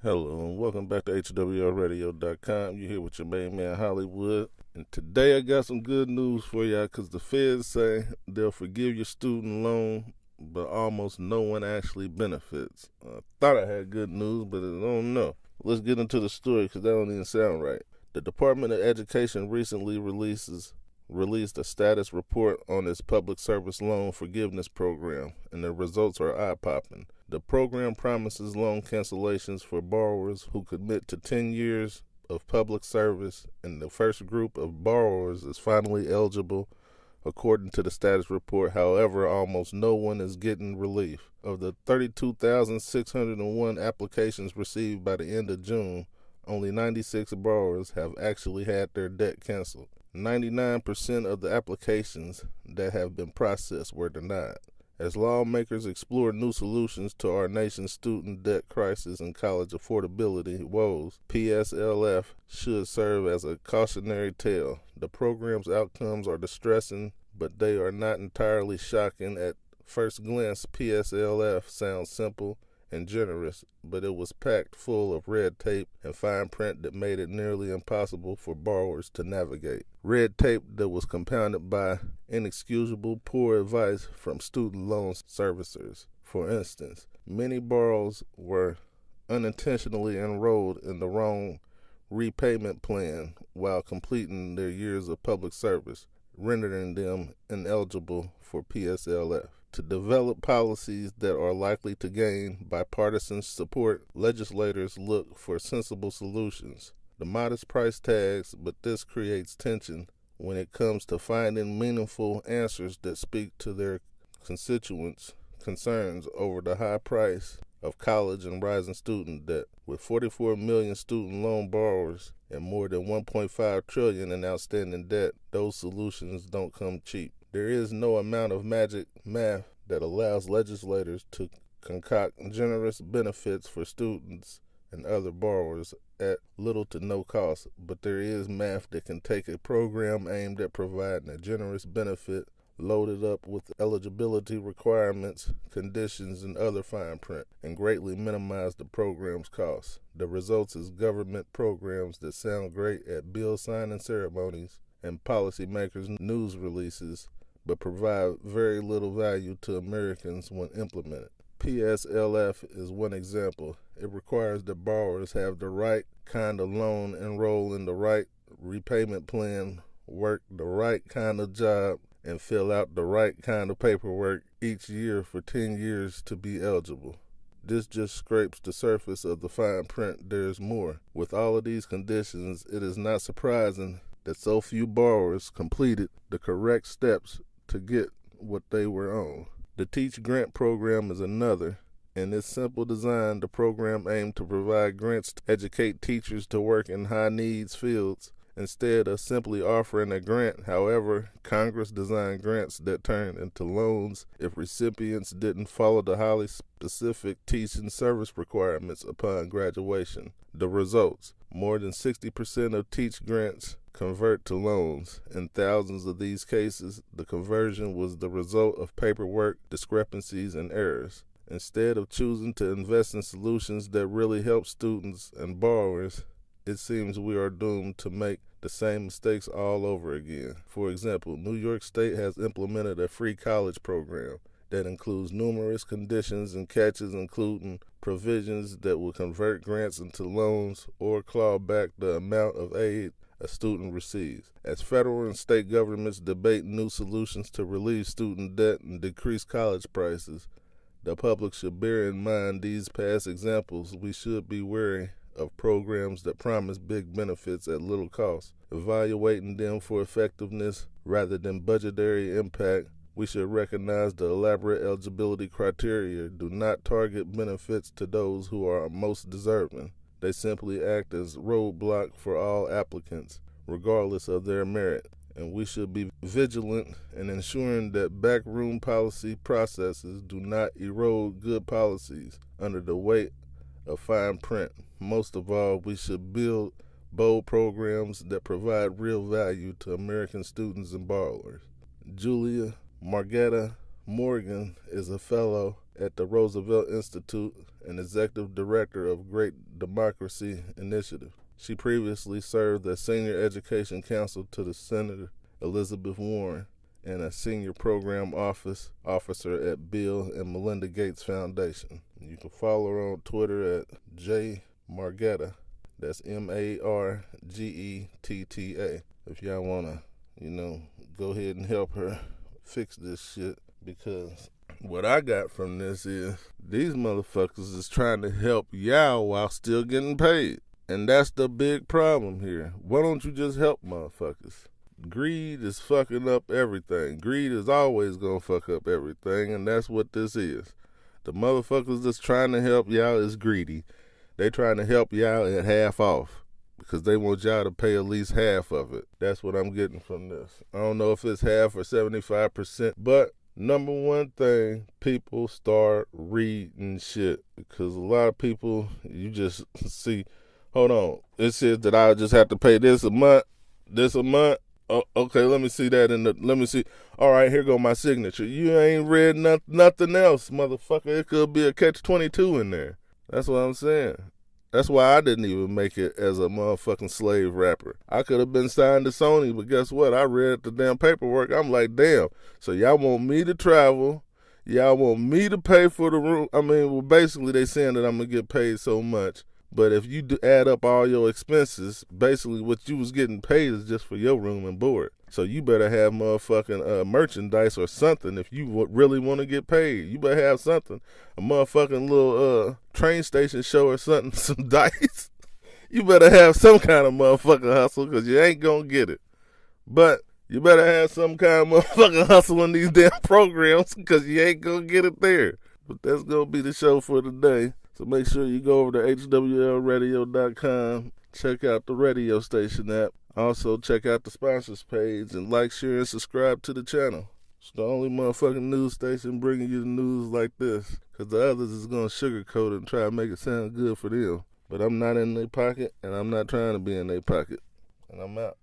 Hello and welcome back to HWLRADIO.com. You're here with your main man Hollywood. And today I got some good news for y'all because the feds say they'll forgive your student loan, but almost no one actually benefits. I thought I had good news, but I don't know. Let's get into the story because that don't even sound right. The Department of Education recently released a status report on its public service loan forgiveness program, and the results are eye-popping. The program promises loan cancellations for borrowers who commit to 10 years of public service, and the first group of borrowers is finally eligible, according to the status report. However, almost no one is getting relief. Of the 32,601 applications received by the end of June, only 96 borrowers have actually had their debt canceled. 99% of the applications that have been processed were denied. As lawmakers explore new solutions to our nation's student debt crisis and college affordability woes, PSLF should serve as a cautionary tale. The program's outcomes are distressing, but they are not entirely shocking. At first glance, PSLF sounds simple and generous, but it was packed full of red tape and fine print that made it nearly impossible for borrowers to navigate. Red tape that was compounded by inexcusable poor advice from student loan servicers. For instance, many borrowers were unintentionally enrolled in the wrong repayment plan while completing their years of public service, rendering them ineligible for PSLF. To develop policies that are likely to gain bipartisan support, legislators look for sensible solutions. The modest price tags, but this creates tension when it comes to finding meaningful answers that speak to their constituents' concerns over the high price of college and rising student debt. With 44 million student loan borrowers and more than $1.5 trillion in outstanding debt, those solutions don't come cheap. There is no amount of magic math that allows legislators to concoct generous benefits for students and other borrowers at little to no cost, but there is math that can take a program aimed at providing a generous benefit, loaded up with eligibility requirements, conditions, and other fine print, and greatly minimize the program's costs. The results is government programs that sound great at bill signing ceremonies and policymakers' news releases, but provide very little value to Americans when implemented. PSLF is one example. It requires that borrowers have the right kind of loan, enroll in the right repayment plan, work the right kind of job, and fill out the right kind of paperwork each year for 10 years to be eligible. This just scrapes the surface of the fine print. There's more. With all of these conditions, it is not surprising that so few borrowers completed the correct steps to get what they were on. The Teach Grant program is another. In its simple design, the program aimed to provide grants to educate teachers to work in high-needs fields instead of simply offering a grant. However, Congress designed grants that turned into loans if recipients didn't follow the highly specific teaching service requirements upon graduation. The results: more than 60% of Teach grants convert to loans. In thousands of these cases, the conversion was the result of paperwork discrepancies and errors. Instead of choosing to invest in solutions that really help students and borrowers, it seems we are doomed to make the same mistakes all over again. For example, New York State has implemented a free college program that includes numerous conditions and catches, including provisions that will convert grants into loans or claw back the amount of aid a student receives. As federal and state governments debate new solutions to relieve student debt and decrease college prices, the public should bear in mind these past examples. We should be wary of programs that promise big benefits at little cost. Evaluating them for effectiveness rather than budgetary impact, we should recognize the elaborate eligibility criteria do not target benefits to those who are most deserving. They simply act as roadblock for all applicants, regardless of their merit. And we should be vigilant in ensuring that backroom policy processes do not erode good policies under the weight of fine print. Most of all, we should build bold programs that provide real value to American students and borrowers. Julia Margetta Morgan is a fellow at the Roosevelt Institute and executive director of Great Democracy Initiative. She previously served as senior education counsel to the Senator Elizabeth Warren and a senior program officer at Bill and Melinda Gates Foundation. You can follow her on Twitter at jmargetta. That's MARGETTA. If y'all want to, go ahead and help her fix this shit, because what I got from this is these motherfuckers is trying to help y'all while still getting paid. And that's the big problem here. Why don't you just help motherfuckers? Greed is fucking up everything. Greed is always gonna fuck up everything, and that's what this is. The motherfuckers that's trying to help y'all is greedy. They trying to help y'all at half off because they want y'all to pay at least half of it. That's what I'm getting from this. I don't know if it's half or 75%, but number one thing, people start reading shit, because a lot of people, you just see, hold on, it says that I just have to pay this a month. Oh, okay, let me see that let me see. All right, here go my signature. You ain't read nothing else, motherfucker. It could be a catch-22 in there. That's what I'm saying. That's why I didn't even make it as a motherfucking slave rapper. I could have been signed to Sony, but guess what? I read the damn paperwork. I'm like, damn. So y'all want me to travel. Y'all want me to pay for the room. Basically they saying that I'm going to get paid so much. But if you add up all your expenses, basically what you was getting paid is just for your room and board. So you better have motherfucking merchandise or something if you really want to get paid. You better have something. A motherfucking little train station show or something, some dice. You better have some kind of motherfucking hustle, because you ain't going to get it. But you better have some kind of motherfucking hustle in these damn programs, because you ain't going to get it there. But that's going to be the show for today. So make sure you go over to HWLRADIO.com, check out the radio station app. Also, check out the sponsors page and like, share, and subscribe to the channel. It's the only motherfucking news station bringing you the news like this, because the others is going to sugarcoat it and try to make it sound good for them. But I'm not in their pocket, and I'm not trying to be in their pocket. And I'm out.